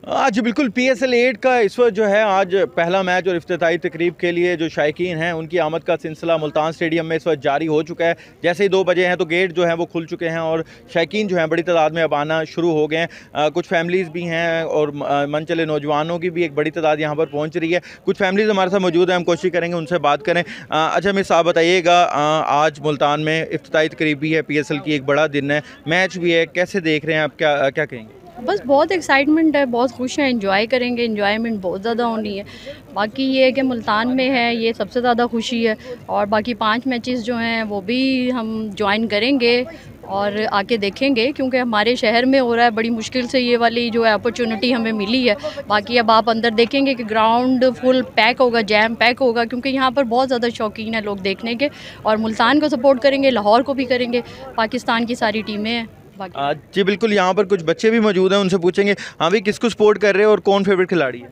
आज बिल्कुल PSL 8 का इस वक्त जो है आज पहला मैच और इफ्तिताई तकरीब के लिए जो शायकीन हैं उनकी आमद का सिलसिला मुल्तान स्टेडियम में इस वक्त जारी हो चुका है। जैसे ही 2 बजे हैं तो गेट जो हैं वो खुल चुके हैं और शायकीन जो हैं बड़ी तादाद में अब आना शुरू हो गए हैं। कुछ फैमिलीज़ भी हैं और मन चले नौजवानों की भी एक बड़ी तादाद यहाँ पर पहुँच रही है। कुछ फैमिलीज़ हमारे साथ मौजूद हैं, हम कोशिश करेंगे उनसे बात करें। अच्छा मिस आप बताइएगा, आज मुल्तान में इफ्तिताई तकरीब भी है, PSL की एक बड़ा दिन है, मैच भी है, कैसे देख रहे हैं आप, क्या क्या कहेंगे? बस बहुत एक्साइटमेंट है, बहुत खुश हैं, एंजॉय करेंगे, एंजॉयमेंट बहुत ज़्यादा होनी है। बाकी ये है कि मुल्तान में है, ये सबसे ज़्यादा खुशी है। और बाकी 5 मैचेस जो हैं वो भी हम ज्वाइन करेंगे और आके देखेंगे, क्योंकि हमारे शहर में हो रहा है। बड़ी मुश्किल से ये वाली जो है अपॉर्चुनिटी हमें मिली है। बाकी अब आप अंदर देखेंगे कि ग्राउंड फुल पैक होगा, जैम पैक होगा, क्योंकि यहाँ पर बहुत ज़्यादा शौकीन है लोग देखने के। और मुल्तान को सपोर्ट करेंगे, लाहौर को भी करेंगे, पाकिस्तान की सारी टीमें हैं। जी बिल्कुल, यहाँ पर कुछ बच्चे भी मौजूद हैं, उनसे पूछेंगे। हाँ भाई, किसको सपोर्ट कर रहे हो और कौन फेवरेट खिलाड़ी है?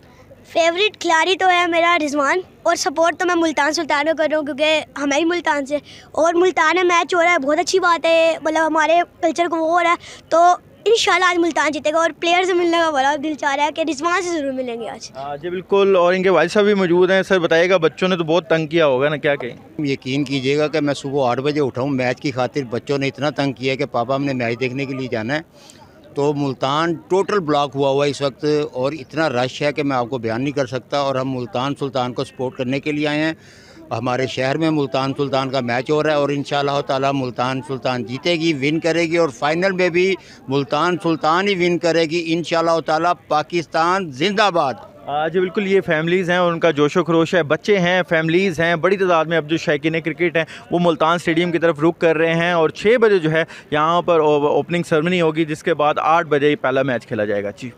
फेवरेट खिलाड़ी तो है मेरा रिजवान, और सपोर्ट तो मैं मुल्तान सुल्तान को कर रहा हूँ, क्योंकि हमें ही मुल्तान से, और मुल्तान में मैच हो रहा है, बहुत अच्छी बात है। मतलब हमारे कल्चर को वो हो रहा है, तो इंशाल्लाह आज मुल्तान जीतेगा। और प्लेयर से मिलने का बड़ा दिल चाह रहा है कि रिजवान से ज़रूर मिलेंगे आज। जी बिल्कुल, और इनके वालिद साहब भी मौजूद हैं। सर बताइएगा, बच्चों ने तो बहुत तंग किया होगा ना, क्या कहें? यकीन कीजिएगा कि मैं सुबह 8 बजे उठाऊँ मैच की खातिर, बच्चों ने इतना तंग किया है कि पापा हमने मैच देखने के लिए जाना है। तो मुल्तान टोटल ब्लॉक हुआ है इस वक्त, और इतना रश है कि मैं आपको बयान नहीं कर सकता। और हम मुल्तान सुल्तान को सपोर्ट करने के लिए आए हैं। हमारे शहर में मुल्तान सुल्तान का मैच हो रहा है और इंशाअल्लाह ताला मुल्तान सुल्तान जीतेगी, विन करेगी, और फाइनल में भी मुल्तान सुल्तान ही विन करेगी इंशाअल्लाह ताला। पाकिस्तान जिंदाबाद। जी बिल्कुल, ये फैमिलीज़ हैं और उनका जोशो खरोश है, बच्चे हैं, फैमिलीज़ हैं, बड़ी तादाद में अब जो शौकीन क्रिकेट हैं वो मुल्तान स्टेडियम की तरफ रुख कर रहे हैं। और 6 बजे जो है यहाँ पर ओपनिंग सेरेमनी होगी, जिसके बाद 8 बजे ही पहला मैच खेला जाएगा। जी।